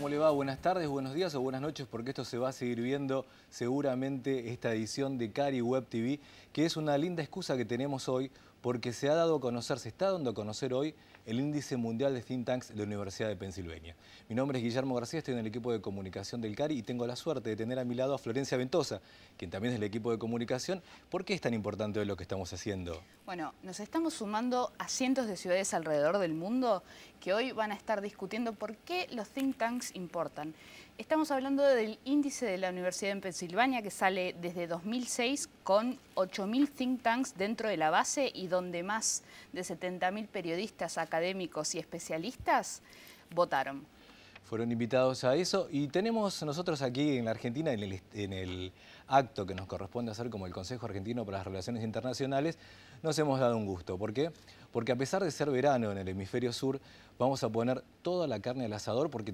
¿Cómo le va? Buenas tardes, buenos días o buenas noches, porque esto se va a seguir viendo seguramente esta edición de Cari Web TV, que es una linda excusa que tenemos hoy, porque se ha dado a conocer, se está dando a conocer hoy el Índice Mundial de Think Tanks de la Universidad de Pensilvania. Mi nombre es Guillermo García, estoy en el equipo de comunicación del Cari y tengo la suerte de tener a mi lado a Florencia Ventosa, quien también es del equipo de comunicación. ¿Por qué es tan importante hoy lo que estamos haciendo? Bueno, nos estamos sumando a cientos de ciudades alrededor del mundo que hoy van a estar discutiendo por qué los think tanks importan. Estamos hablando del índice de la Universidad de Pensilvania que sale desde 2006 con 8.000 think tanks dentro de la base y donde más de 70.000 periodistas, académicos y especialistas votaron. Fueron invitados a eso y tenemos nosotros aquí en la Argentina, en el acto que nos corresponde hacer como el Consejo Argentino para las Relaciones Internacionales, nos hemos dado un gusto. ¿Por qué? Porque a pesar de ser verano en el hemisferio sur, vamos a poner toda la carne al asador porque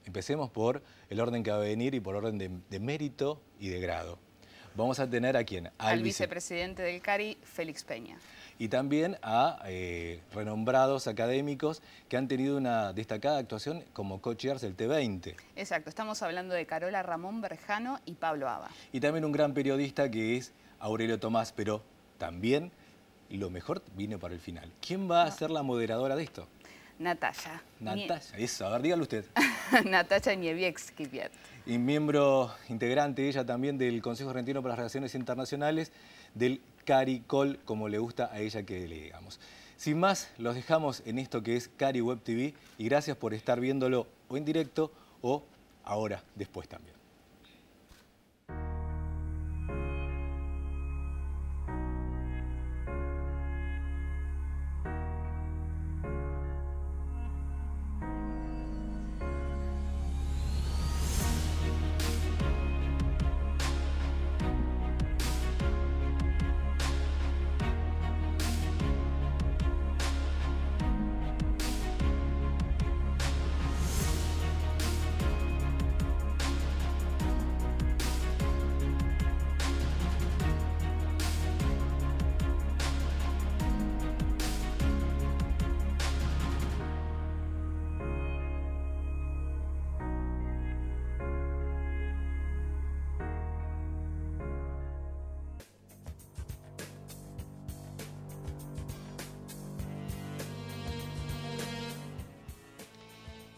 empecemos por el orden que va a venir y por orden de mérito y de grado. Vamos a tener ¿a quién? Al vicepresidente del Cari, Félix Peña. Y también a renombrados académicos que han tenido una destacada actuación como co-chairs del T20. Exacto, estamos hablando de Carola Ramón Berjano y Pablo Aba. Y también un gran periodista que es Aurelio Tomás, pero también lo mejor viene para el final. ¿Quién va a ser la moderadora de esto? Natalia. Natalia, eso, a ver, dígalo usted. Natalia Niewiecki-Wiet. Y miembro integrante ella también del Consejo Argentino para las Relaciones Internacionales, del CARICOL, como le gusta a ella que le digamos. Sin más, los dejamos en esto que es Cari Web TV y gracias por estar viéndolo o en directo o ahora, después también.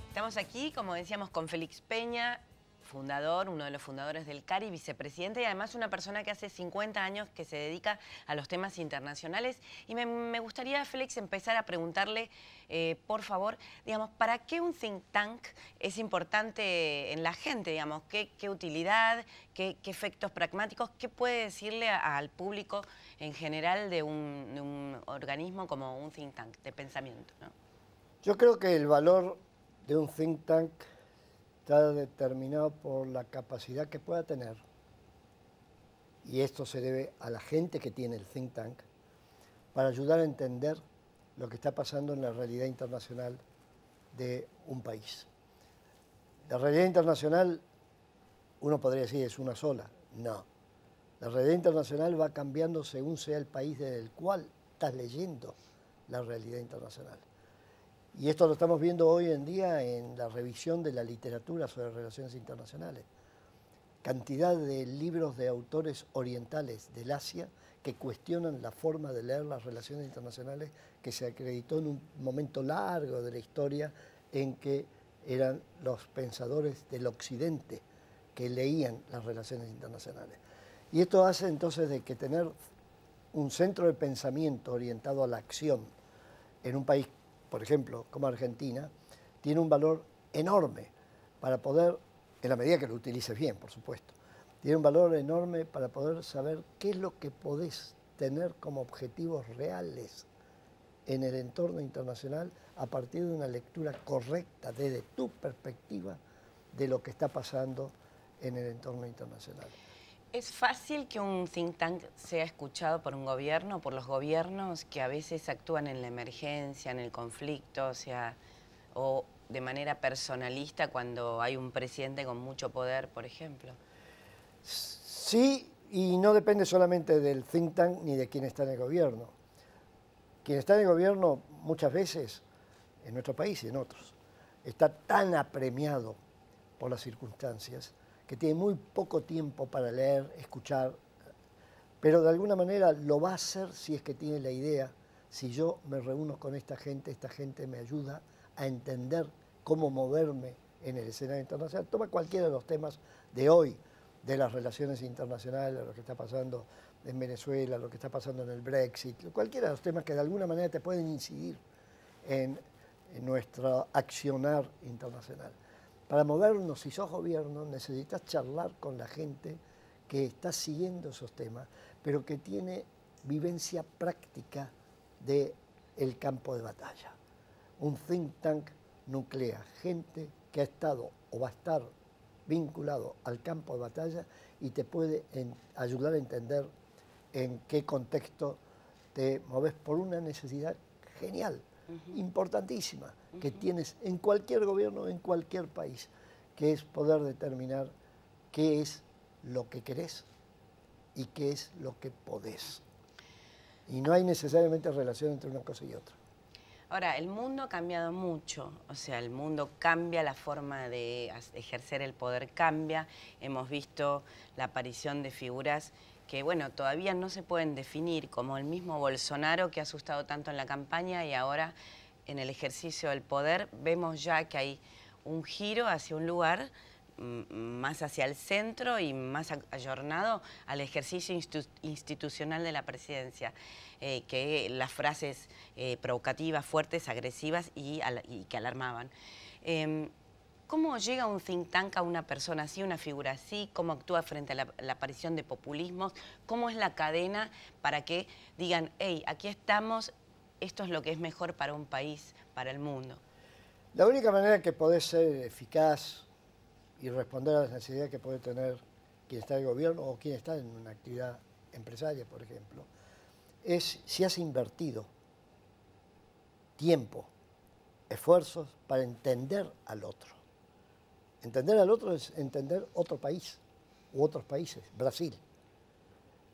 Estamos aquí, como decíamos, con Félix Peña, fundador, uno de los fundadores del Cari, vicepresidente y además una persona que hace 50 años que se dedica a los temas internacionales. Y me gustaría, Félix, empezar a preguntarle, por favor, digamos, ¿para qué un think tank es importante en la gente? Digamos, ¿qué utilidad, qué efectos pragmáticos, qué puede decirle al público en general de un organismo como un think tank de pensamiento, ¿no? Yo creo que el valor de un think tank está determinado por la capacidad que pueda tener, y esto se debe a la gente que tiene el think tank, para ayudar a entender lo que está pasando en la realidad internacional de un país. La realidad internacional, uno podría decir, es una sola. No. La realidad internacional va cambiando según sea el país desde el cual estás leyendo la realidad internacional. Y esto lo estamos viendo hoy en día en la revisión de la literatura sobre relaciones internacionales. Cantidad de libros de autores orientales del Asia que cuestionan la forma de leer las relaciones internacionales que se acreditó en un momento largo de la historia en que eran los pensadores del occidente que leían las relaciones internacionales. Y esto hace entonces de que tener un centro de pensamiento orientado a la acción en un país, por ejemplo, como Argentina, tiene un valor enorme para poder, en la medida que lo utilices bien, por supuesto, tiene un valor enorme para poder saber qué es lo que podés tener como objetivos reales en el entorno internacional a partir de una lectura correcta desde tu perspectiva de lo que está pasando en el entorno internacional. ¿Es fácil que un think tank sea escuchado por un gobierno, por los gobiernos que a veces actúan en la emergencia, en el conflicto, o de manera personalista cuando hay un presidente con mucho poder, por ejemplo? Sí, y no depende solamente del think tank ni de quién está en el gobierno. Quien está en el gobierno muchas veces, en nuestro país y en otros, está tan apremiado por las circunstancias, que tiene muy poco tiempo para leer, escuchar, pero de alguna manera lo va a hacer si es que tiene la idea. Si yo me reúno con esta gente me ayuda a entender cómo moverme en el escenario internacional. Toma cualquiera de los temas de hoy, de las relaciones internacionales, de lo que está pasando en Venezuela, lo que está pasando en el Brexit, cualquiera de los temas que de alguna manera te pueden incidir en nuestro accionar internacional. Para movernos, si sos gobierno, necesitas charlar con la gente que está siguiendo esos temas, pero que tiene vivencia práctica del campo de batalla. Un think tank nuclea gente que ha estado o va a estar vinculado al campo de batalla y te puede ayudar a entender en qué contexto te moves por una necesidad genial, importantísima, que tienes en cualquier gobierno, en cualquier país, que es poder determinar qué es lo que querés y qué es lo que podés. Y no hay necesariamente relación entre una cosa y otra. Ahora, el mundo ha cambiado mucho, o sea, el mundo cambia, la forma de ejercer el poder cambia. Hemos visto la aparición de figuras que, bueno, todavía no se pueden definir, como el mismo Bolsonaro, que ha asustado tanto en la campaña, y ahora en el ejercicio del poder vemos ya que hay un giro hacia un lugar más hacia el centro y más ayornado al ejercicio institucional de la presidencia, que las frases provocativas, fuertes, agresivas y que alarmaban. ¿Cómo llega un think tank a una persona así, una figura así? ¿Cómo actúa frente a la aparición de populismos? ¿Cómo es la cadena para que digan, hey, aquí estamos, esto es lo que es mejor para un país, para el mundo? La única manera que podés ser eficaz y responder a las necesidades que puede tener quien está en el gobierno o quien está en una actividad empresaria, por ejemplo, es si has invertido tiempo, esfuerzos para entender al otro. Entender al otro es entender otro país u otros países, Brasil.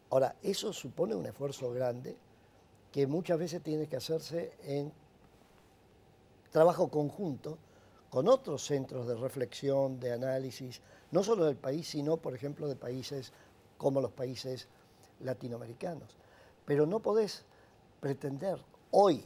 Ahora, eso supone un esfuerzo grande que muchas veces tiene que hacerse en trabajo conjunto con otros centros de reflexión, de análisis, no solo del país, sino, por ejemplo, de países como los países latinoamericanos. Pero no podés pretender hoy,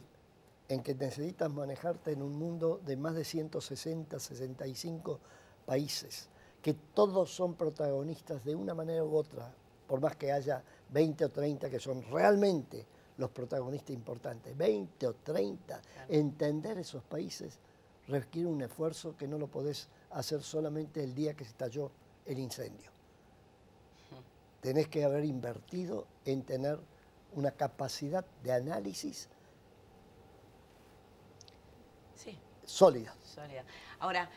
en que necesitas manejarte en un mundo de más de 160, 65 países, que todos son protagonistas de una manera u otra, por más que haya 20 o 30 que son realmente los protagonistas importantes, 20 o 30, entender esos países requiere un esfuerzo que no lo podés hacer solamente el día que se estalló el incendio. Tenés que haber invertido en tener una capacidad de análisis sólida. Ahora,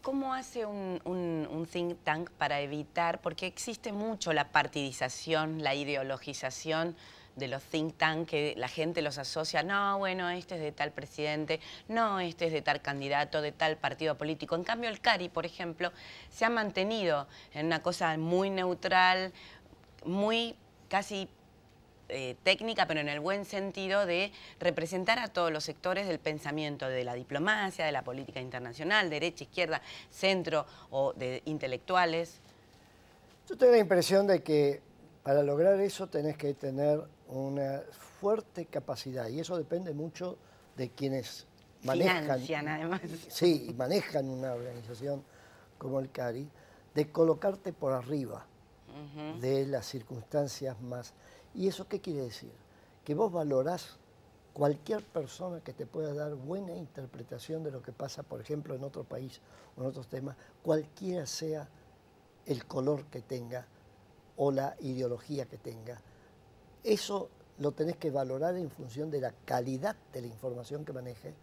¿cómo hace un think tank para evitar, porque existe mucho la partidización, la ideologización de los think tank, que la gente los asocia, no, bueno, este es de tal presidente, no, este es de tal candidato, de tal partido político. En cambio, el CARI, por ejemplo, se ha mantenido en una cosa muy neutral, muy casi técnica, pero en el buen sentido de representar a todos los sectores del pensamiento, de la diplomacia, de la política internacional, derecha, izquierda, centro o de intelectuales. Yo tengo la impresión de que para lograr eso tenés que tener una fuerte capacidad, y eso depende mucho de quienes manejan, financian, además. Sí, manejan una organización como el CARI, de colocarte por arriba de las circunstancias más. ¿Y eso qué quiere decir? Que vos valorás cualquier persona que te pueda dar buena interpretación de lo que pasa, por ejemplo, en otro país o en otros temas, cualquiera sea el color que tenga o la ideología que tenga. Eso lo tenés que valorar en función de la calidad de la información que maneje.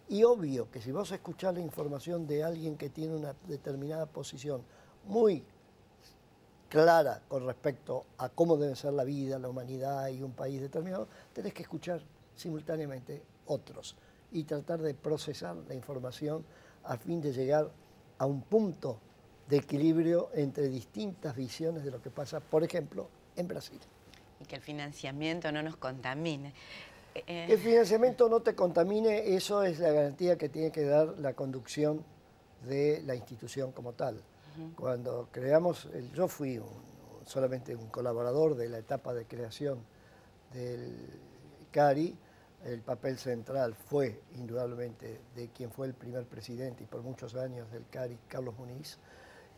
Y obvio que si vos escuchás la información de alguien que tiene una determinada posición muy clara con respecto a cómo debe ser la vida, la humanidad y un país determinado, tenés que escuchar simultáneamente otros y tratar de procesar la información a fin de llegar a un punto de equilibrio entre distintas visiones de lo que pasa, por ejemplo, en Brasil. Y que el financiamiento no nos contamine. Que el financiamiento no te contamine, eso es la garantía que tiene que dar la conducción de la institución como tal. Cuando creamos, yo fui solamente un colaborador de la etapa de creación del CARI. El papel central fue indudablemente de quien fue el primer presidente y por muchos años del CARI, Carlos Muniz,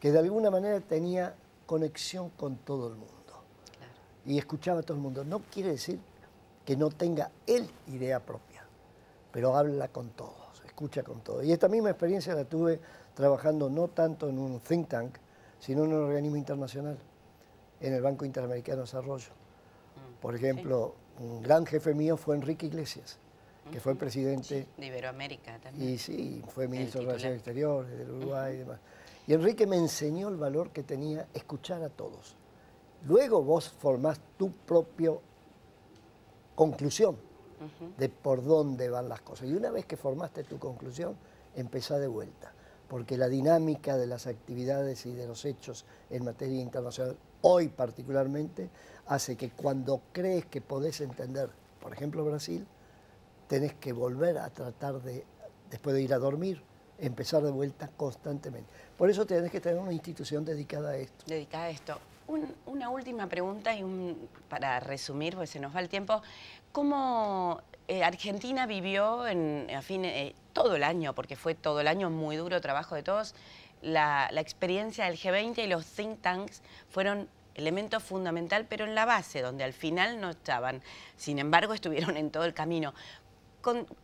que de alguna manera tenía conexión con todo el mundo. Claro. Y escuchaba a todo el mundo. No quiere decir que no tenga él idea propia, pero habla con todos, escucha con todos. Y esta misma experiencia la tuve trabajando no tanto en un think tank, sino en un organismo internacional, en el Banco Interamericano de Desarrollo. Por ejemplo, un gran jefe mío fue Enrique Iglesias, que fue presidente de Iberoamérica también. Y sí, fue ministro de Relaciones Exteriores del Uruguay y demás. Y Enrique me enseñó el valor que tenía escuchar a todos. Luego vos formás tu propia conclusión de por dónde van las cosas. Y una vez que formaste tu conclusión, empezá de vuelta. Porque la dinámica de las actividades y de los hechos en materia internacional, hoy particularmente, hace que cuando crees que podés entender, por ejemplo Brasil, tenés que volver a tratar de, después de ir a dormir, empezar de vuelta constantemente. Por eso tenés que tener una institución dedicada a esto. Dedicada a esto. Una última pregunta y para resumir, porque se nos va el tiempo. ¿Cómo Argentina vivió todo el año, porque fue todo el año muy duro trabajo de todos, la experiencia del G20 y los think tanks fueron elemento fundamental, pero en la base, donde al final no estaban. Sin embargo, estuvieron en todo el camino.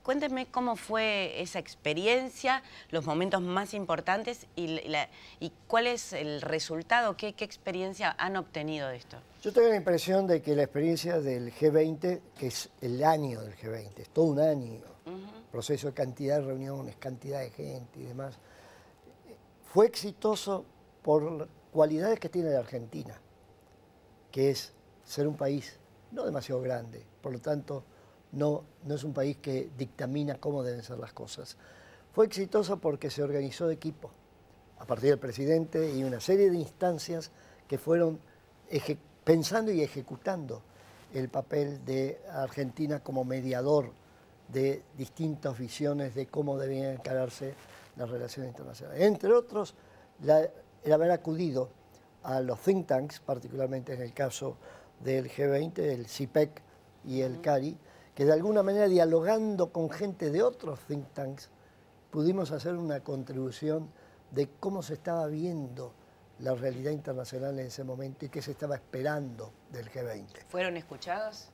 Cuéntenme cómo fue esa experiencia, los momentos más importantes y cuál es el resultado, qué experiencia han obtenido de esto. Yo tengo la impresión de que la experiencia del G20, que es el año del G20, es todo un año, proceso de cantidad de reuniones, cantidad de gente y demás, fue exitoso por cualidades que tiene la Argentina, que es ser un país no demasiado grande, por lo tanto, no es un país que dictamina cómo deben ser las cosas. Fue exitoso porque se organizó de equipo, a partir del presidente y una serie de instancias que fueron pensando y ejecutando el papel de Argentina como mediador de distintas visiones de cómo debían encararse las relaciones internacionales. Entre otros, el haber acudido a los think tanks, particularmente en el caso del G20, el CIPEC y el CARI, que de alguna manera, dialogando con gente de otros think tanks, pudimos hacer una contribución de cómo se estaba viendo la realidad internacional en ese momento y qué se estaba esperando del G20. ¿Fueron escuchados?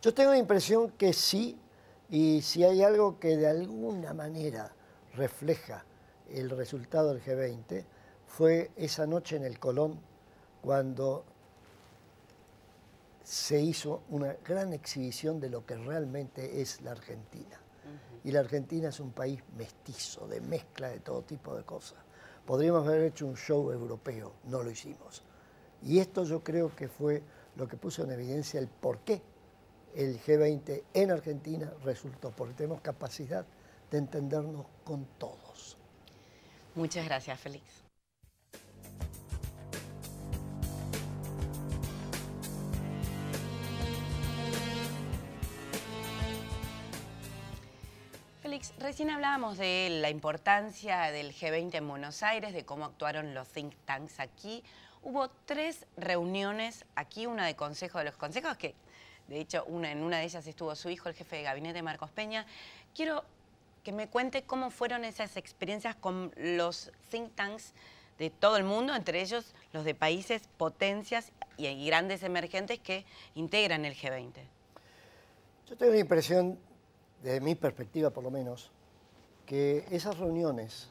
Yo tengo la impresión que sí, y si hay algo que de alguna manera refleja el resultado del G20, fue esa noche en el Colón, cuando se hizo una gran exhibición de lo que realmente es la Argentina. Y la Argentina es un país mestizo, de mezcla de todo tipo de cosas. Podríamos haber hecho un show europeo, no lo hicimos. Y esto yo creo que fue lo que puso en evidencia el por qué el G20 en Argentina resultó, porque tenemos capacidad de entendernos con todos. Muchas gracias, Félix. Félix, recién hablábamos de la importancia del G20 en Buenos Aires, de cómo actuaron los think tanks aquí. Hubo 3 reuniones aquí, una de Consejo de los Consejos, que de hecho en una de ellas estuvo su hijo, el jefe de gabinete, Marcos Peña. Quiero que me cuente cómo fueron esas experiencias con los think tanks de todo el mundo, entre ellos los de países, potencias y grandes emergentes que integran el G20. Yo tengo la impresión, desde mi perspectiva por lo menos, que esas reuniones,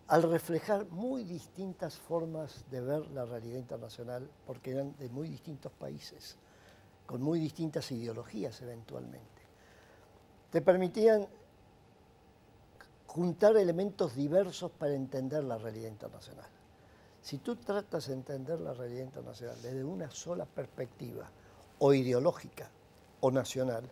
al reflejar muy distintas formas de ver la realidad internacional, porque eran de muy distintos países, con muy distintas ideologías eventualmente, te permitían juntar elementos diversos para entender la realidad internacional. Si tú tratas de entender la realidad internacional desde una sola perspectiva, o ideológica, o nacional,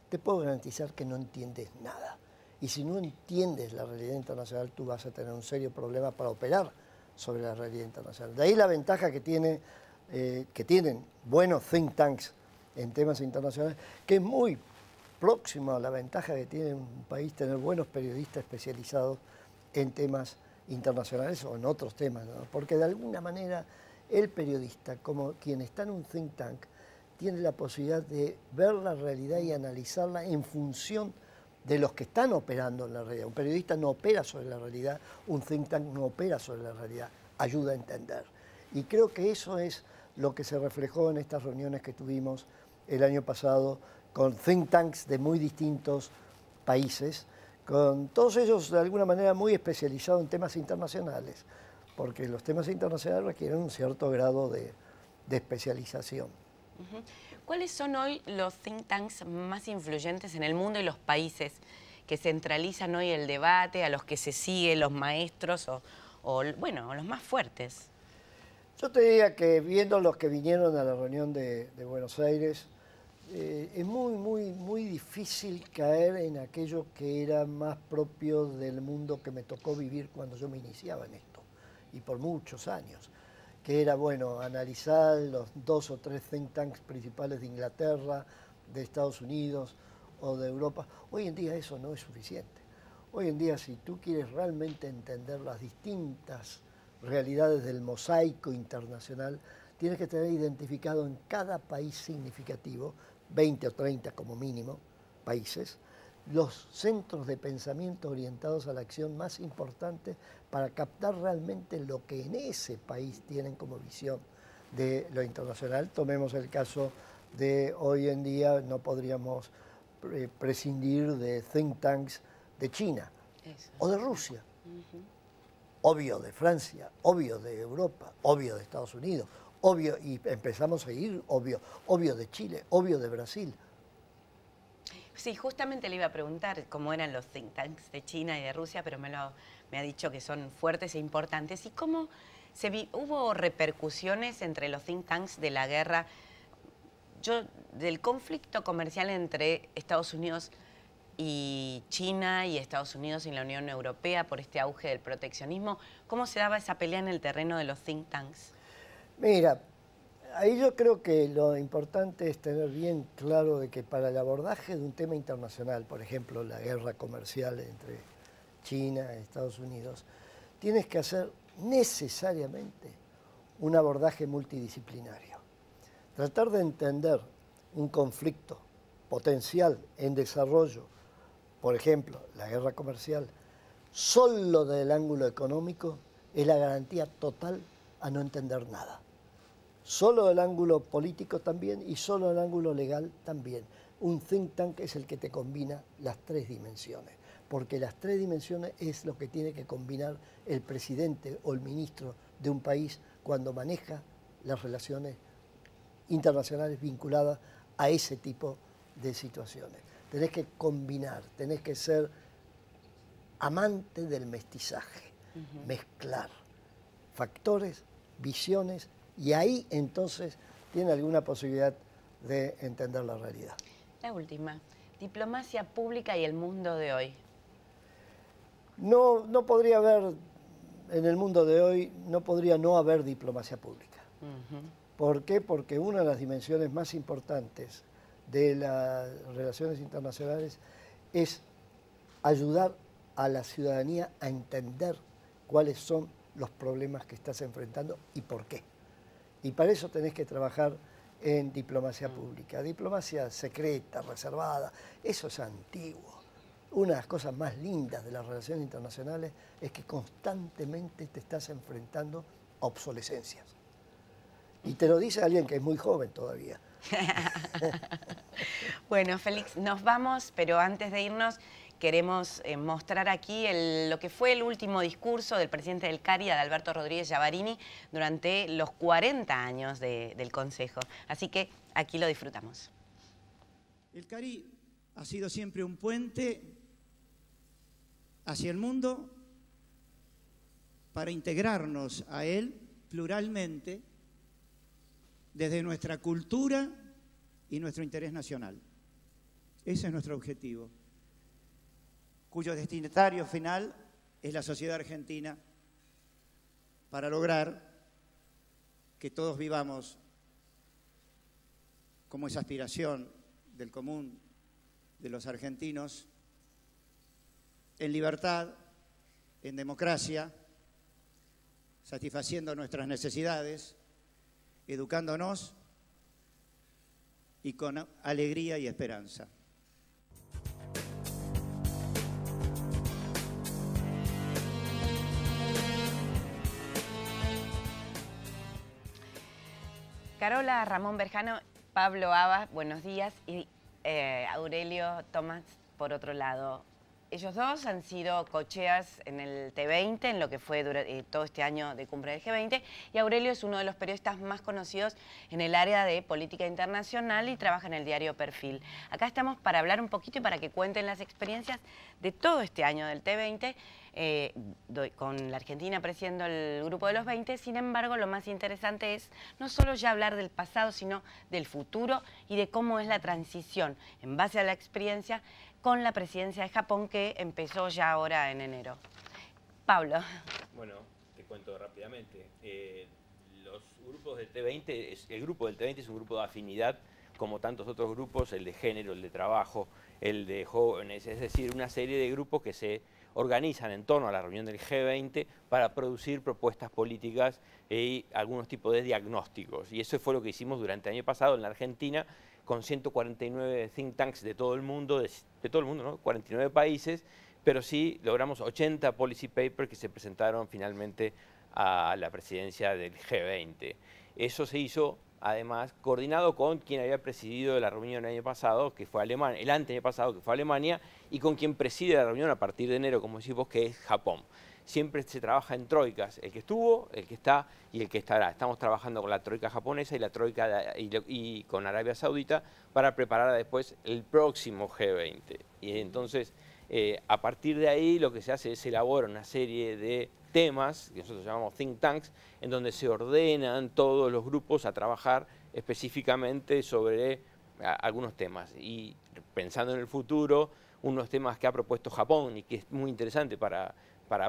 te puedo garantizar que no entiendes nada. Y si no entiendes la realidad internacional, tú vas a tener un serio problema para operar sobre la realidad internacional. De ahí la ventaja que tienen buenos think tanks en temas internacionales, que es muy próximo a la ventaja que tiene un país tener buenos periodistas especializados en temas internacionales o en otros temas, ¿no? Porque de alguna manera el periodista, como quien está en un think tank, tiene la posibilidad de ver la realidad y analizarla en función de los que están operando en la realidad. Un periodista no opera sobre la realidad, un think tank no opera sobre la realidad, ayuda a entender. Y creo que eso es lo que se reflejó en estas reuniones que tuvimos el año pasado con think tanks de muy distintos países, con todos ellos de alguna manera muy especializados en temas internacionales, porque los temas internacionales requieren un cierto grado de especialización. ¿Cuáles son hoy los think tanks más influyentes en el mundo y los países que centralizan hoy el debate, a los que se siguen los maestros o los más fuertes? Yo te diría que viendo los que vinieron a la reunión de Buenos Aires, es muy difícil caer en aquello que era más propio del mundo que me tocó vivir cuando yo me iniciaba en esto, y por muchos años, que era, bueno, analizar los 2 o 3 think tanks principales de Inglaterra, de Estados Unidos o de Europa. Hoy en día eso no es suficiente. Hoy en día, si tú quieres realmente entender las distintas realidades del mosaico internacional, tienes que tener identificado en cada país significativo, 20 o 30 como mínimo países, los centros de pensamiento orientados a la acción más importantes para captar realmente lo que en ese país tienen como visión de lo internacional. Tomemos el caso de hoy en día, no podríamos prescindir de think tanks de China o de Rusia. Obvio de Francia, obvio de Europa, obvio de Estados Unidos, obvio, y empezamos a ir, obvio de Chile, obvio de Brasil. Sí, justamente le iba a preguntar cómo eran los think tanks de China y de Rusia, pero me ha dicho que son fuertes e importantes. ¿Y cómo hubo repercusiones entre los think tanks de la guerra, del conflicto comercial entre Estados Unidos y China y Estados Unidos y la Unión Europea por este auge del proteccionismo? ¿Cómo se daba esa pelea en el terreno de los think tanks? Mira, ahí yo creo que lo importante es tener bien claro de que para el abordaje de un tema internacional, por ejemplo, la guerra comercial entre China y Estados Unidos, tienes que hacer necesariamente un abordaje multidisciplinario. Tratar de entender un conflicto potencial en desarrollo, por ejemplo, la guerra comercial, solo del ángulo económico es la garantía total a no entender nada. Solo del ángulo político también y solo del ángulo legal también. Un think tank es el que te combina las 3 dimensiones, porque las 3 dimensiones es lo que tiene que combinar el presidente o el ministro de un país cuando maneja las relaciones internacionales vinculadas a ese tipo de situaciones. Tenés que combinar, tenés que ser amante del mestizaje, mezclar factores, visiones, y ahí entonces tiene alguna posibilidad de entender la realidad. La última, diplomacia pública y el mundo de hoy. No podría haber, en el mundo de hoy, no podría no haber diplomacia pública. ¿Por qué? Porque una de las dimensiones más importantes de las relaciones internacionales es ayudar a la ciudadanía a entender cuáles son los problemas que estás enfrentando y por qué. Y para eso tenés que trabajar en diplomacia pública. Diplomacia secreta, reservada, eso es antiguo. Una de las cosas más lindas de las relaciones internacionales es que constantemente te estás enfrentando a obsolescencias. Y te lo dice alguien que es muy joven todavía. Bueno, Félix, nos vamos, pero antes de irnos queremos mostrar aquí lo que fue el último discurso del presidente del CARI, Adalberto Rodríguez Llavarini, durante los 40 años del Consejo. Así que aquí lo disfrutamos. El CARI ha sido siempre un puente hacia el mundo para integrarnos a él pluralmente desde nuestra cultura y nuestro interés nacional. Ese es nuestro objetivo, cuyo destinatario final es la sociedad argentina, para lograr que todos vivamos como esa aspiración del común de los argentinos en libertad, en democracia, satisfaciendo nuestras necesidades, educándonos y con alegría y esperanza. Carola, Ramón Berjano, Pablo Abas, buenos días, y Aurelio Tomás, por otro lado. Ellos dos han sido co-chairs en el T20, en lo que fue todo este año de cumbre del G20, y Aurelio es uno de los periodistas más conocidos en el área de política internacional y trabaja en el diario Perfil. Acá estamos para hablar un poquito y para que cuenten las experiencias de todo este año del T20, con la Argentina presidiendo el grupo de los 20. Sin embargo, lo más interesante es no solo ya hablar del pasado, sino del futuro y de cómo es la transición en base a la experiencia con la presidencia de Japón, que empezó ya ahora en enero. Pablo. Bueno, te cuento rápidamente. Los grupos del T20, el grupo del T20 es un grupo de afinidad, como tantos otros grupos, el de género, el de trabajo, el de jóvenes, es decir, una serie de grupos que se organizan en torno a la reunión del G20 para producir propuestas políticas y algunos tipos de diagnósticos. Y eso fue lo que hicimos durante el año pasado en la Argentina, con 149 think tanks de todo el mundo, de todo el mundo, ¿no? 49 países, pero sí logramos 80 policy papers que se presentaron finalmente a la presidencia del G20. Eso se hizo, además, coordinado con quien había presidido la reunión el año pasado, que fue Alemania, el anteaño pasado, que fue Alemania, y con quien preside la reunión a partir de enero, como decís vos, que es Japón. Siempre se trabaja en troicas, el que estuvo, el que está y el que estará. Estamos trabajando con la troika japonesa y la troika y con Arabia Saudita para preparar después el próximo G20. Y entonces, a partir de ahí, lo que se hace es elaborar una serie de temas, que nosotros llamamos think tanks, en donde se ordenan todos los grupos a trabajar específicamente sobre algunos temas. Y pensando en el futuro, unos temas que ha propuesto Japón y que es muy interesante para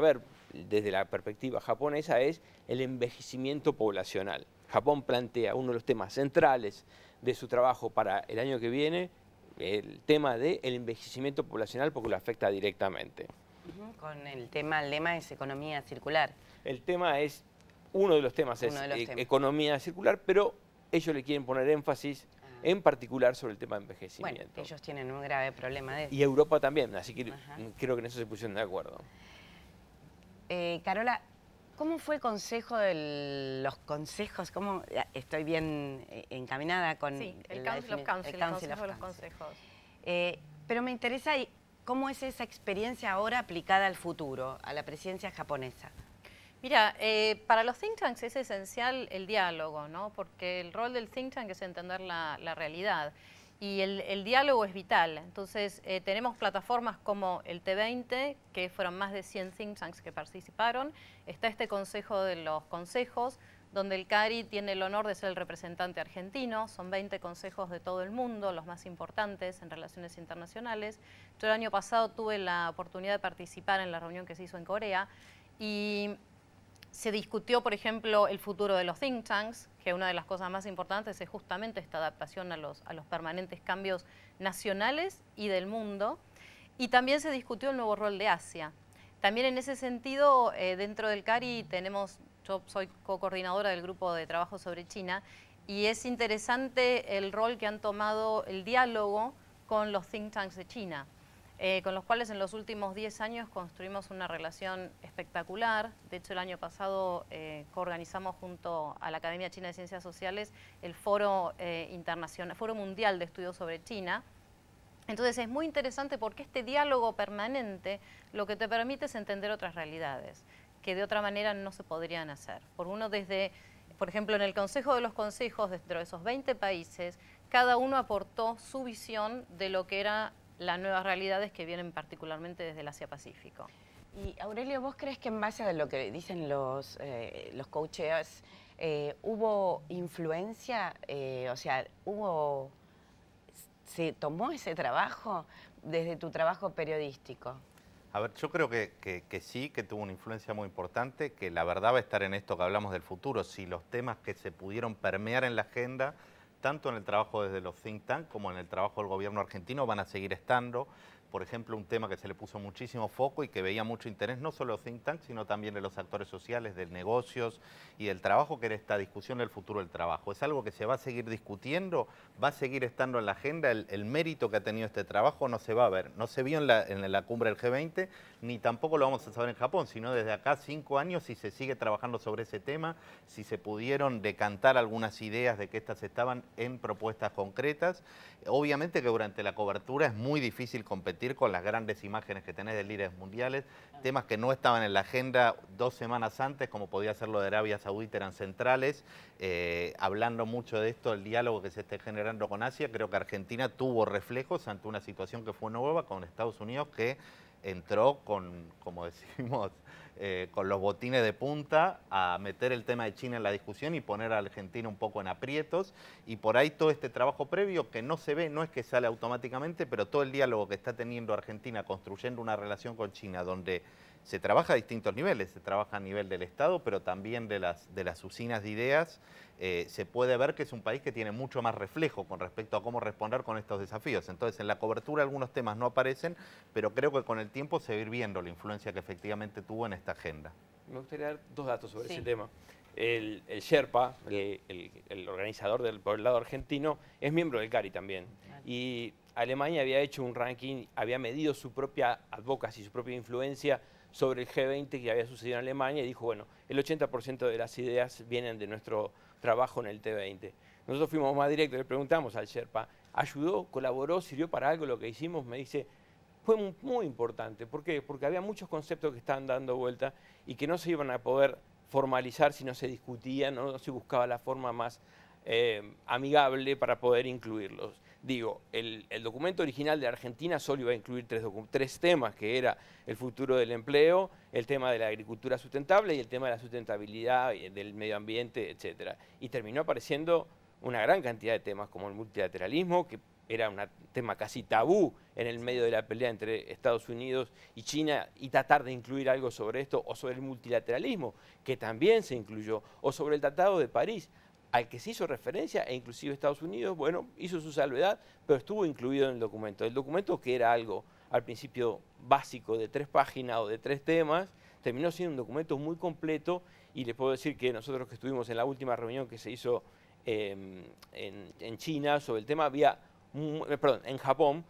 ver desde la perspectiva japonesa es el envejecimiento poblacional. Japón plantea uno de los temas centrales de su trabajo para el año que viene, el tema del envejecimiento poblacional, porque lo afecta directamente. Con el lema es economía circular. El tema es, uno de los temas es economía circular, pero ellos le quieren poner énfasis en particular sobre el tema de envejecimiento. Bueno, ellos tienen un grave problema de eso. Y Europa también, así que creo que en eso se pusieron de acuerdo. Carola, ¿cómo fue el consejo de los consejos? ¿Cómo estoy bien encaminada con el Council of Council, el Consejo de los Consejos? Pero me interesa cómo es esa experiencia ahora aplicada al futuro, a la presidencia japonesa. Mira, para los think tanks es esencial el diálogo, ¿no? Porque el rol del think tank es entender la realidad. Y el diálogo es vital. Entonces, tenemos plataformas como el T20, que fueron más de 100 think tanks que participaron. Está este Consejo de los Consejos, donde el CARI tiene el honor de ser el representante argentino. Son 20 consejos de todo el mundo, los más importantes en relaciones internacionales. Yo el año pasado tuve la oportunidad de participar en la reunión que se hizo en Corea y se discutió, por ejemplo, el futuro de los think tanks, que una de las cosas más importantes es justamente esta adaptación a los permanentes cambios nacionales y del mundo. Y también se discutió el nuevo rol de Asia. También en ese sentido, dentro del CARI yo soy co-coordinadora del grupo de trabajo sobre China, y es interesante el rol que han tomado el diálogo con los think tanks de China, con los cuales en los últimos 10 años construimos una relación espectacular. De hecho, el año pasado coorganizamos junto a la Academia China de Ciencias Sociales el Foro Mundial de Estudios sobre China. Entonces es muy interesante porque este diálogo permanente lo que te permite es entender otras realidades que de otra manera no se podrían hacer. Por ejemplo, en el Consejo de los Consejos, dentro de esos 20 países, cada uno aportó su visión de lo que eran las nuevas realidades que vienen particularmente desde el Asia-Pacífico. Y Aurelio, ¿vos crees que en base a lo que dicen los co-chairs, hubo influencia? O sea, ¿se tomó ese trabajo desde tu trabajo periodístico? A ver, yo creo que sí, que tuvo una influencia muy importante, que la verdad va a estar en esto que hablamos del futuro, si los temas que se pudieron permear en la agenda tanto en el trabajo desde los think tanks como en el trabajo del gobierno argentino, van a seguir estando. Por ejemplo, un tema que se le puso muchísimo foco y que veía mucho interés, no solo de los think tanks, sino también de los actores sociales, de negocios y del trabajo, que era esta discusión del futuro del trabajo. Es algo que se va a seguir discutiendo, va a seguir estando en la agenda. El mérito que ha tenido este trabajo no se va a ver, no se vio en la cumbre del G20, ni tampoco lo vamos a saber en Japón, sino desde acá 5 años, si se sigue trabajando sobre ese tema, si se pudieron decantar algunas ideas de que estas estaban en propuestas concretas. Obviamente que durante la cobertura es muy difícil competir con las grandes imágenes que tenés de líderes mundiales, temas que no estaban en la agenda 2 semanas antes, como podía ser lo de Arabia Saudita, eran centrales. Hablando mucho de esto, el diálogo que se esté generando con Asia, creo que Argentina tuvo reflejos ante una situación que fue nueva con Estados Unidos, que entró con, como decimos, con los botines de punta a meter el tema de China en la discusión y poner a Argentina un poco en aprietos, y por ahí todo este trabajo previo que no se ve, no es que sale automáticamente, pero todo el diálogo que está teniendo Argentina construyendo una relación con China donde se trabaja a distintos niveles, se trabaja a nivel del Estado, pero también de las usinas de ideas, se puede ver que es un país que tiene mucho más reflejo con respecto a cómo responder con estos desafíos. Entonces, en la cobertura algunos temas no aparecen, pero creo que con el tiempo se va a ir viendo la influencia que efectivamente tuvo en esta agenda. Me gustaría dar 2 datos sobre ese tema. El Sherpa, el organizador por el lado argentino, es miembro del CARI también. Y Alemania había hecho un ranking, había medido su propia advocacy, su propia influencia sobre el G20 que había sucedido en Alemania, y dijo, bueno, el 80% de las ideas vienen de nuestro trabajo en el T20. Nosotros fuimos más directos, le preguntamos al Sherpa, ¿ayudó, colaboró, sirvió para algo lo que hicimos? Me dice, fue muy importante. ¿Por qué? Porque había muchos conceptos que estaban dando vuelta y que no se iban a poder formalizar si no se discutían, no se buscaba la forma más amigable para poder incluirlos. Digo, el documento original de Argentina solo iba a incluir 3 temas, que era el futuro del empleo, el tema de la agricultura sustentable y el tema de la sustentabilidad, del medio ambiente, etc. Y terminó apareciendo una gran cantidad de temas como el multilateralismo, que era un tema casi tabú en el medio de la pelea entre Estados Unidos y China, y tratar de incluir algo sobre esto, o sobre el multilateralismo, que también se incluyó, o sobre el Tratado de París, al que se hizo referencia, e inclusive Estados Unidos, bueno, hizo su salvedad, pero estuvo incluido en el documento. El documento, que era algo al principio básico de 3 páginas o de 3 temas, terminó siendo un documento muy completo, y les puedo decir que nosotros que estuvimos en la última reunión que se hizo en China sobre el tema, en Japón,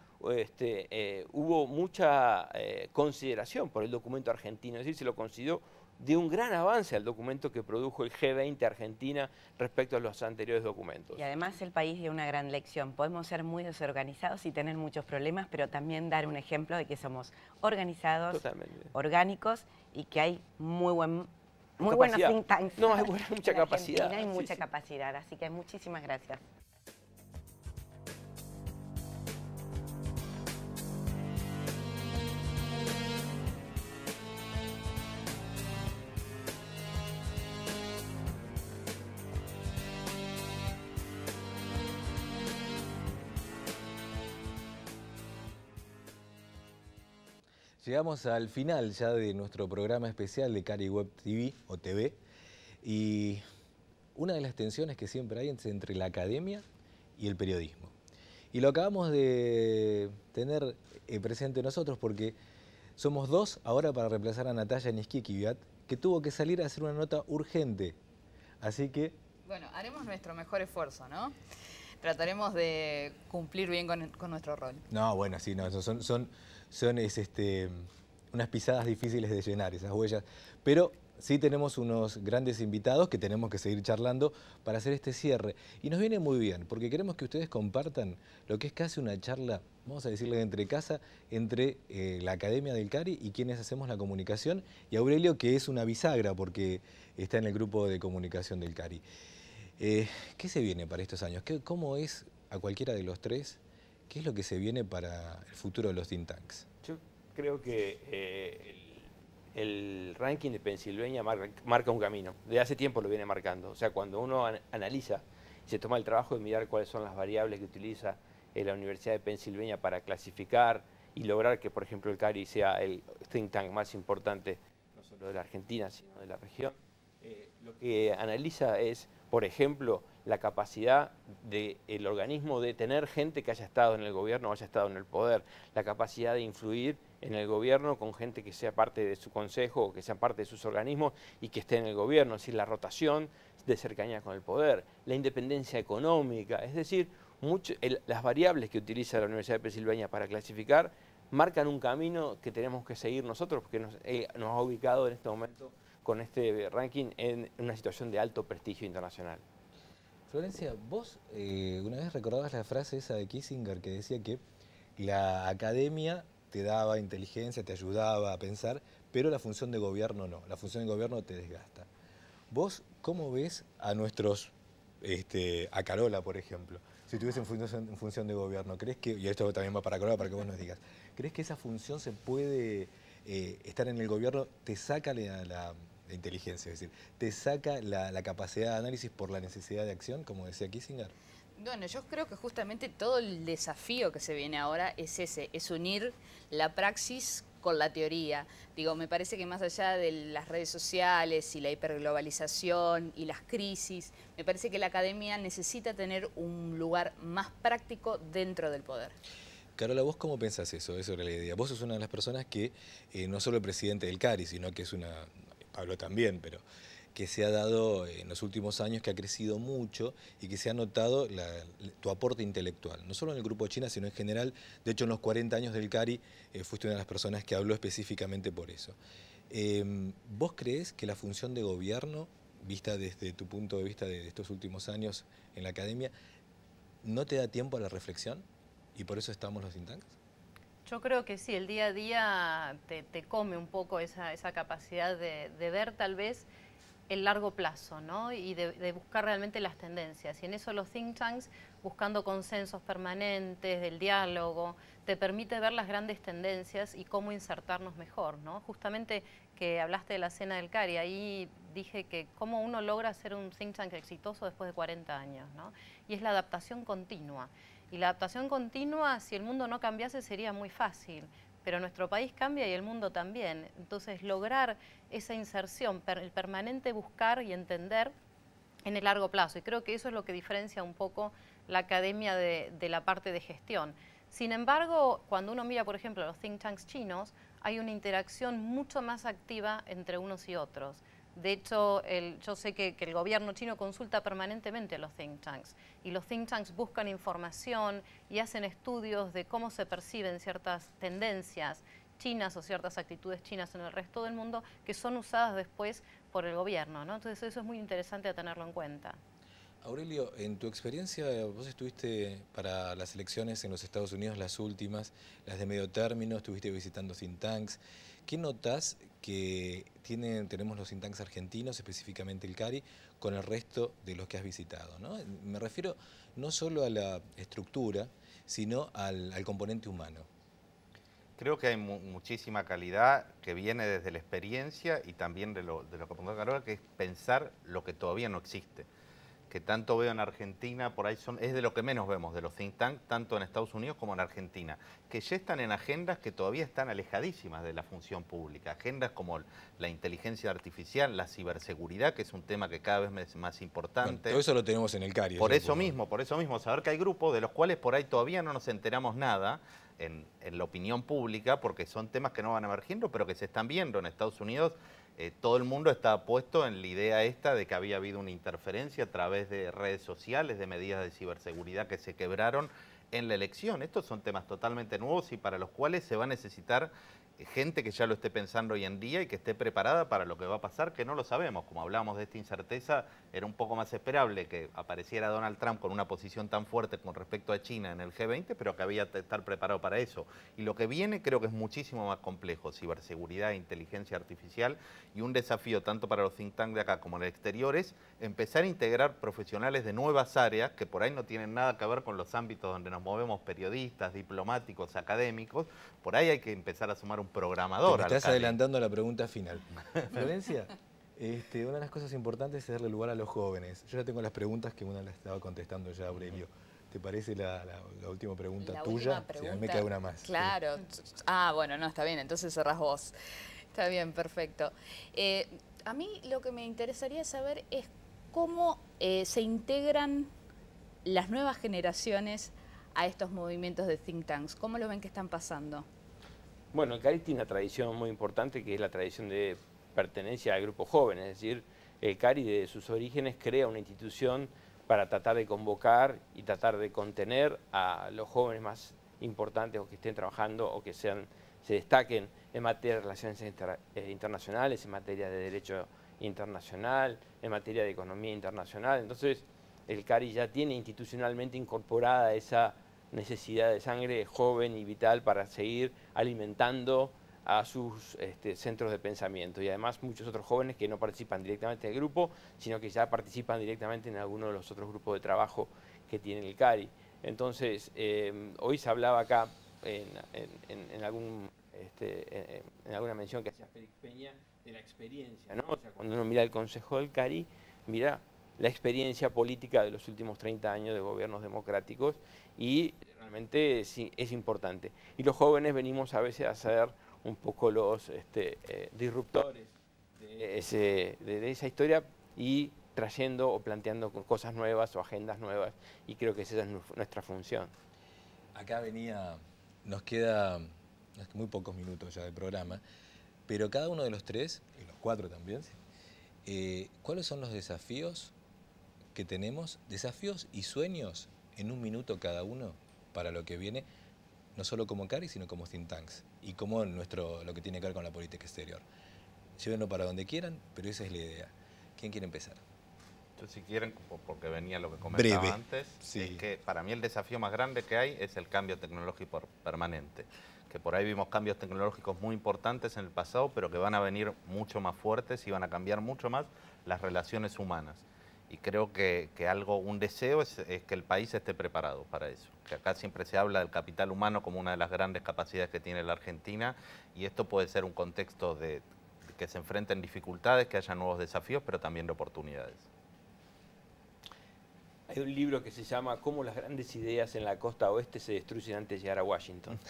hubo mucha consideración por el documento argentino, es decir, se lo consideró de un gran avance al documento que produjo el G20 Argentina respecto a los anteriores documentos. Y además el país dio una gran lección. Podemos ser muy desorganizados y tener muchos problemas, pero también dar un ejemplo de que somos organizados, Totalmente, orgánicos, y que hay muy buenos think tanks. No, hay mucha capacidad. Hay mucha capacidad, así que muchísimas gracias. Llegamos al final ya de nuestro programa especial de CARI Web TV o TV, y una de las tensiones que siempre hay es entre la academia y el periodismo. Y lo acabamos de tener presente nosotros porque somos 2 ahora para reemplazar a Natalia Niskikiviat, que tuvo que salir a hacer una nota urgente. Así que... Bueno, haremos nuestro mejor esfuerzo, ¿no? Trataremos de cumplir bien con nuestro rol. No, bueno, sí, no, son unas pisadas difíciles de llenar, esas huellas. Pero sí tenemos unos grandes invitados que tenemos que seguir charlando para hacer este cierre. Y nos viene muy bien, porque queremos que ustedes compartan lo que es casi una charla, vamos a decirle, entre casa, entre la Academia del CARI y quienes hacemos la comunicación, y Aurelio, que es una bisagra porque está en el grupo de comunicación del CARI. ¿Qué se viene para estos años? ¿Cómo es a cualquiera de los 3? ¿Qué es lo que se viene para el futuro de los think tanks? Yo creo que el ranking de Pensilvania marca un camino. Desde hace tiempo lo viene marcando. O sea, cuando uno analiza y se toma el trabajo de mirar cuáles son las variables que utiliza la Universidad de Pensilvania para clasificar y lograr que, por ejemplo, el CARI sea el think tank más importante, no solo de la Argentina, sino de la región, lo que analiza es, por ejemplo, la capacidad del organismo de tener gente que haya estado en el gobierno o haya estado en el poder, la capacidad de influir en el gobierno con gente que sea parte de su consejo o que sea parte de sus organismos y que esté en el gobierno, es decir, la rotación de cercanía con el poder, la independencia económica, es decir, las variables que utiliza la Universidad de Pensilvania para clasificar marcan un camino que tenemos que seguir nosotros porque nos ha ubicado en este momento con este ranking en una situación de alto prestigio internacional. Florencia, vos una vez recordabas la frase esa de Kissinger que decía que la academia te daba inteligencia, te ayudaba a pensar, pero la función de gobierno no, la función de gobierno te desgasta. ¿Vos cómo ves a nuestros, a Carola, por ejemplo, si estuviese en función de gobierno? ¿Crees que, y esto también va para Carola para que vos nos digas, ¿crees que esa función se puede estar en el gobierno, te saca la inteligencia, es decir, te saca la capacidad de análisis por la necesidad de acción, como decía Kissinger? Bueno, yo creo que justamente todo el desafío que se viene ahora es ese, es unir la praxis con la teoría. Digo, me parece que más allá de las redes sociales y la hiperglobalización y las crisis, me parece que la academia necesita tener un lugar más práctico dentro del poder. Carola, ¿vos cómo pensás eso? Eso era la idea. Vos sos una de las personas que, no solo el presidente del CARI, sino que es Pablo también, pero que se ha dado en los últimos años, que ha crecido mucho y que se ha notado tu aporte intelectual, no solo en el Grupo China, sino en general. De hecho, en los 40 años del CARI fuiste una de las personas que habló específicamente por eso. ¿Vos creés que la función de gobierno, vista desde tu punto de vista de estos últimos años en la academia, no te da tiempo a la reflexión y por eso estamos los think tanks? Yo creo que sí, el día a día te come un poco esa capacidad de ver tal vez el largo plazo, ¿no? Y de buscar realmente las tendencias. Y en eso los think tanks, buscando consensos permanentes, del diálogo, te permite ver las grandes tendencias y cómo insertarnos mejor, ¿no? Justamente que hablaste de la cena del CARI, ahí dije que cómo uno logra ser un think tank exitoso después de 40 años, ¿no? Y es la adaptación continua. Y la adaptación continua, si el mundo no cambiase, sería muy fácil. Pero nuestro país cambia y el mundo también. Entonces, lograr esa inserción, el permanente buscar y entender en el largo plazo. Y creo que eso es lo que diferencia un poco la academia de la parte de gestión. Sin embargo, cuando uno mira, por ejemplo, los think tanks chinos, hay una interacción mucho más activa entre unos y otros. De hecho, yo sé que el gobierno chino consulta permanentemente a los think tanks y los think tanks buscan información y hacen estudios de cómo se perciben ciertas tendencias chinas o ciertas actitudes chinas en el resto del mundo que son usadas después por el gobierno, ¿no? Entonces eso es muy interesante a tenerlo en cuenta. Aurelio, en tu experiencia, vos estuviste para las elecciones en los Estados Unidos, las últimas, las de medio término, estuviste visitando think tanks. ¿Qué notás que tenemos los think tanks argentinos, específicamente el CARI, con el resto de los que has visitado, ¿no? Me refiero no solo a la estructura, sino al componente humano. Creo que hay muchísima calidad que viene desde la experiencia y también de lo que apuntó Carola, que es pensar lo que todavía no existe. Que tanto veo en Argentina, por ahí es de lo que menos vemos de los think tanks, tanto en Estados Unidos como en Argentina, que ya están en agendas que todavía están alejadísimas de la función pública, agendas como la inteligencia artificial, la ciberseguridad, que es un tema que cada vez es más importante. Bueno, todo eso lo tenemos en el CARI. Por eso mismo, saber que hay grupos de los cuales por ahí todavía no nos enteramos nada en la opinión pública, porque son temas que no van emergiendo, pero que se están viendo en Estados Unidos. Todo el mundo está puesto en la idea esta de que había habido una interferencia a través de redes sociales, de medidas de ciberseguridad que se quebraron en la elección. Estos son temas totalmente nuevos y para los cuales se va a necesitar gente que ya lo esté pensando hoy en día y que esté preparada para lo que va a pasar, que no lo sabemos. Como hablábamos de esta incerteza, era un poco más esperable que apareciera Donald Trump con una posición tan fuerte con respecto a China en el G20, pero que había que estar preparado para eso. Y lo que viene creo que es muchísimo más complejo, ciberseguridad, inteligencia artificial, y un desafío tanto para los think tanks de acá como en el exterior es empezar a integrar profesionales de nuevas áreas que por ahí no tienen nada que ver con los ámbitos donde nos movemos periodistas, diplomáticos, académicos. Por ahí hay que empezar a sumar un programador. Te estás adelantando a la pregunta final. Florencia, una de las cosas importantes es darle lugar a los jóvenes. Yo ya tengo las preguntas que una las estaba contestando ya, Aurelio. ¿Te parece la última pregunta tuya? Última pregunta. Sí, a mí me queda una más. Claro. Sí. Bueno, no, está bien, entonces cerrás vos. Está bien, perfecto. A mí lo que me interesaría saber es cómo se integran las nuevas generaciones a estos movimientos de think tanks. ¿Cómo lo ven que están pasando? Bueno, el CARI tiene una tradición muy importante que es la tradición de pertenencia al grupo joven, es decir, el CARI desde sus orígenes crea una institución para tratar de convocar y tratar de contener a los jóvenes más importantes o que estén trabajando o que se destaquen en materia de relaciones internacionales, en materia de derecho internacional, en materia de economía internacional. Entonces, el CARI ya tiene institucionalmente incorporada esa necesidad de sangre joven y vital para seguir alimentando a sus centros de pensamiento, y además muchos otros jóvenes que no participan directamente del grupo, sino que ya participan directamente en alguno de los otros grupos de trabajo que tiene el CARI. Entonces, hoy se hablaba acá en alguna mención que hacía Félix Peña de la experiencia, ¿no? O sea, cuando uno mira el Consejo del CARI, mira la experiencia política de los últimos 30 años de gobiernos democráticos, y realmente es importante. Y los jóvenes venimos a veces a ser un poco los disruptores de esa historia y trayendo o planteando cosas nuevas o agendas nuevas, y creo que esa es nuestra función. Acá nos queda muy pocos minutos ya de programa, pero cada uno de los tres, y los cuatro también, ¿cuáles son los desafíos que tenemos, desafíos y sueños en un minuto cada uno para lo que viene, no solo como CARI, sino como think tanks, y como lo que tiene que ver con la política exterior? Llévenlo para donde quieran, pero esa es la idea. ¿Quién quiere empezar? Yo, si quieren, porque venía lo que comentaba breve antes, sí. Es que para mí el desafío más grande que hay es el cambio tecnológico permanente. Que por ahí vimos cambios tecnológicos muy importantes en el pasado, pero que van a venir mucho más fuertes y van a cambiar mucho más las relaciones humanas. Y creo que un deseo es que el país esté preparado para eso. Que acá siempre se habla del capital humano como una de las grandes capacidades que tiene la Argentina, y esto puede ser un contexto de que se enfrenten dificultades, que haya nuevos desafíos, pero también de oportunidades. Hay un libro que se llama Cómo las grandes ideas en la costa oeste se destruyen antes de llegar a Washington.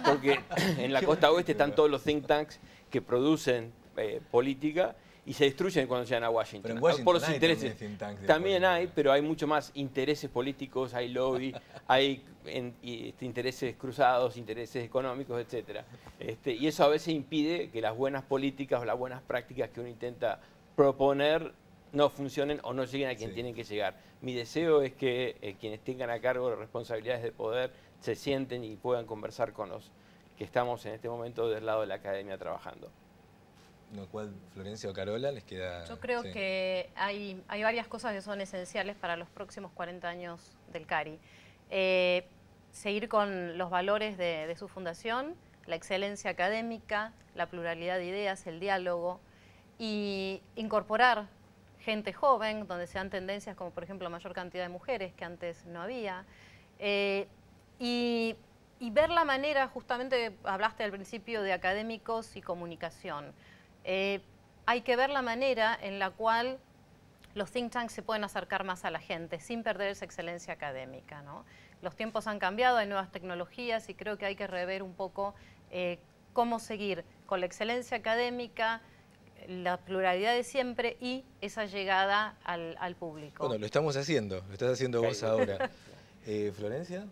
Porque en la costa oeste están todos los think tanks que producen política y se destruyen cuando llegan a Washington. Pero en Washington por los hay intereses. También hay, pero hay mucho más intereses políticos, hay lobby, hay intereses cruzados, intereses económicos, etc. Y eso a veces impide que las buenas políticas o las buenas prácticas que uno intenta proponer no funcionen o no lleguen a quien tienen que llegar. Mi deseo es que quienes tengan a cargo las responsabilidades de poder se sienten y puedan conversar con los que estamos en este momento del lado de la academia trabajando. Lo cual, Florencia o Carola, les queda... Yo creo que hay varias cosas que son esenciales para los próximos 40 años del CARI. Seguir con los valores de su fundación, la excelencia académica, la pluralidad de ideas, el diálogo, y incorporar gente joven, donde sean tendencias como por ejemplo mayor cantidad de mujeres que antes no había, y ver la manera, justamente hablaste al principio de académicos y comunicación, hay que ver la manera en la cual los think tanks se pueden acercar más a la gente sin perder esa excelencia académica, ¿no? Los tiempos han cambiado, hay nuevas tecnologías y creo que hay que rever un poco cómo seguir con la excelencia académica, la pluralidad de siempre y esa llegada al público. Bueno, lo estamos haciendo, lo estás haciendo vos ahora. ¿Florencia?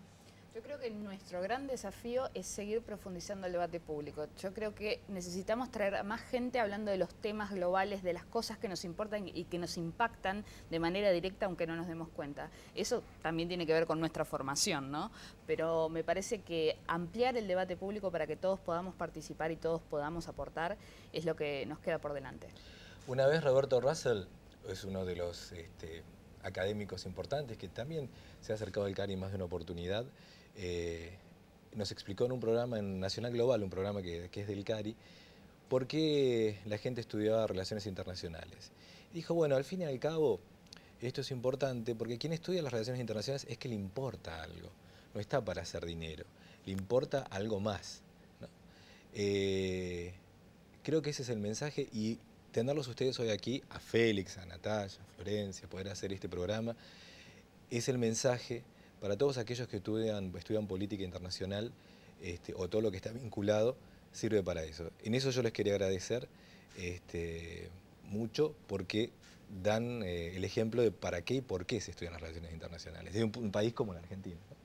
Yo creo que nuestro gran desafío es seguir profundizando el debate público. Yo creo que necesitamos traer a más gente hablando de los temas globales, de las cosas que nos importan y que nos impactan de manera directa, aunque no nos demos cuenta. Eso también tiene que ver con nuestra formación, ¿no? Pero me parece que ampliar el debate público para que todos podamos participar y todos podamos aportar es lo que nos queda por delante. Una vez Roberto Russell es uno de los académicos importantes que también se ha acercado al CARI en más de una oportunidad. Nos explicó en un programa en Nacional Global, un programa que es del CARI, por qué la gente estudiaba relaciones internacionales. Dijo, bueno, al fin y al cabo, esto es importante porque quien estudia las relaciones internacionales es que le importa algo, no está para hacer dinero, le importa algo más, ¿no? Creo que ese es el mensaje, y tenerlos ustedes hoy aquí, a Félix, a Natalia, a Florencia, poder hacer este programa, es el mensaje para todos aquellos que estudian política internacional, o todo lo que está vinculado, sirve para eso. En eso yo les quería agradecer mucho, porque dan el ejemplo de para qué y por qué se estudian las relaciones internacionales, de un país como la Argentina, ¿no?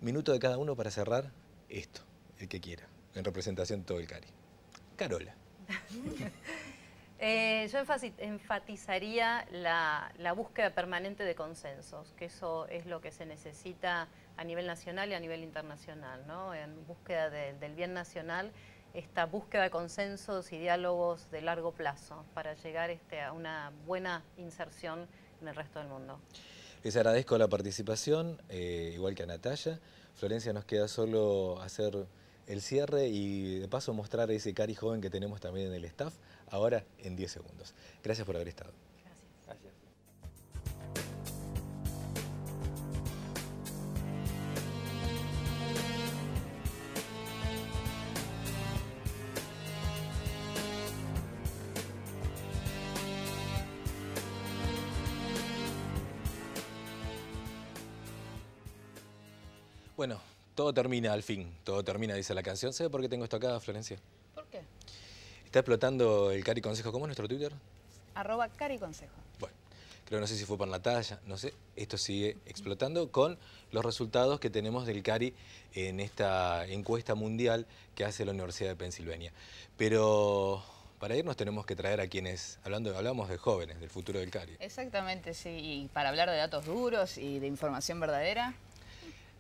Minuto de cada uno para cerrar esto, el que quiera, en representación de todo el CARI. Carola. Yo enfatizaría la búsqueda permanente de consensos, que eso es lo que se necesita a nivel nacional y a nivel internacional, ¿no? En búsqueda del bien nacional, esta búsqueda de consensos y diálogos de largo plazo para llegar a una buena inserción en el resto del mundo. Les agradezco la participación, igual que a Natalia. Florencia, nos queda solo hacer el cierre y de paso mostrar ese CARI joven que tenemos también en el staff, ahora en 10 segundos. Gracias por haber estado. Gracias. Bueno, todo termina al fin, todo termina, dice la canción. ¿Sabe por qué tengo esto acá, Florencia? ¿Por qué? Está explotando el CARI Consejo. ¿Cómo es nuestro Twitter? @CariConsejo. Bueno, creo, no sé si fue por Natalia, no sé. Esto sigue explotando con los resultados que tenemos del CARI en esta encuesta mundial que hace la Universidad de Pensilvania. Pero para irnos tenemos que traer a quienes, hablamos de jóvenes, del futuro del CARI. Exactamente, sí. Y para hablar de datos duros y de información verdadera.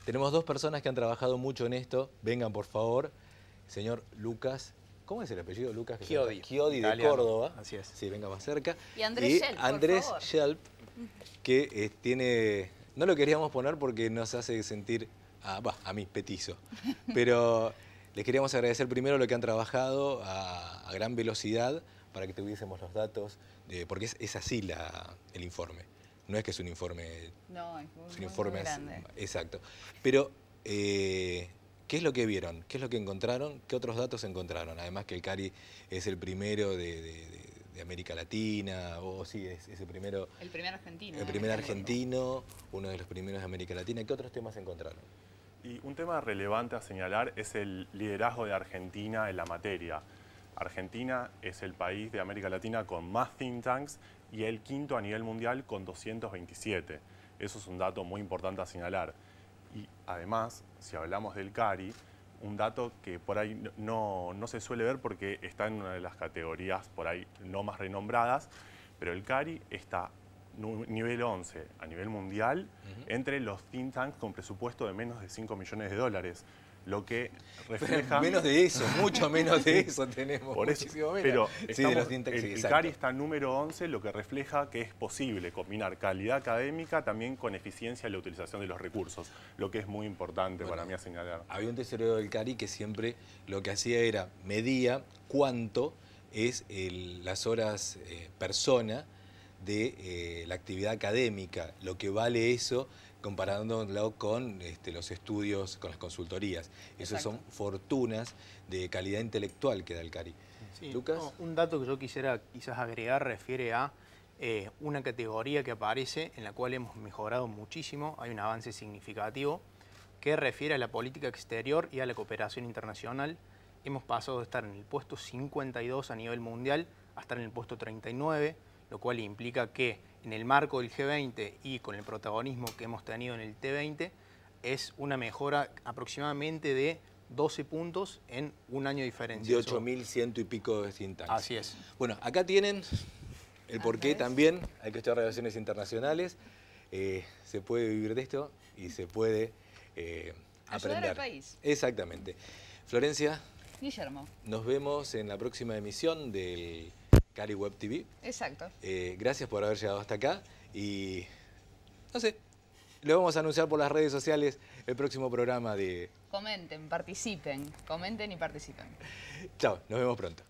Tenemos dos personas que han trabajado mucho en esto. Vengan, por favor. Señor Lucas. ¿Cómo es el apellido, Lucas? Chiodi. Chiodi de Italiano. Córdoba. Así es. Sí, venga más cerca. Y Andrés Schelp, por Andrés favor. Schelp, que tiene... No lo queríamos poner porque nos hace sentir, a mí, petizo. Pero les queríamos agradecer primero lo que han trabajado a gran velocidad para que tuviésemos los datos, porque es así el informe. No es que es un informe... No, es un muy, informe muy así, grande. exacto. Pero, ¿qué es lo que vieron? ¿Qué es lo que encontraron? ¿Qué otros datos encontraron? Además que el CARI es el primero de América Latina, o sí, es el primero... El primer argentino. El primer argentino, uno de los primeros de América Latina. ¿Qué otros temas encontraron? Y un tema relevante a señalar es el liderazgo de Argentina en la materia. Argentina es el país de América Latina con más think tanks y el quinto a nivel mundial con 227. Eso es un dato muy importante a señalar. Y además, si hablamos del CARI, un dato que por ahí no se suele ver porque está en una de las categorías por ahí no más renombradas, pero el CARI está nivel 11 a nivel mundial entre los think tanks con presupuesto de menos de 5 millones de dólares. Lo que refleja... Menos de eso, mucho menos de eso tenemos. Por eso, muchísimo menos. pero Sí, estamos, de los think tanks, sí, el exacto. CARI está número 11, lo que refleja que es posible combinar calidad académica también con eficiencia en la utilización de los recursos, lo que es muy importante para mí a señalar. Había un tesorero del CARI que siempre lo que hacía era medía cuánto es las horas persona de la actividad académica, lo que vale eso comparándolo con los estudios, con las consultorías. Esas son fortunas de calidad intelectual que da el CARI. Sí, Lucas. no, un dato que yo quisiera quizás agregar refiere a una categoría que aparece en la cual hemos mejorado muchísimo, hay un avance significativo, que refiere a la política exterior y a la cooperación internacional. Hemos pasado de estar en el puesto 52 a nivel mundial a estar en el puesto 39, lo cual implica que en el marco del G20 y con el protagonismo que hemos tenido en el T20, es una mejora aproximadamente de 12 puntos en un año de diferencia. De 8.100 y pico de think tanks. Así es. Bueno, acá tienen el porqué también. Hay que estudiar relaciones internacionales. Se puede vivir de esto y se puede aprender. Ayudar al país. Exactamente. Florencia, Guillermo. nos vemos en la próxima emisión del CARI Web TV. Exacto. Gracias por haber llegado hasta acá y, no sé, lo vamos a anunciar por las redes sociales el próximo programa de... Comenten, participen. Comenten y participen. Chao, nos vemos pronto.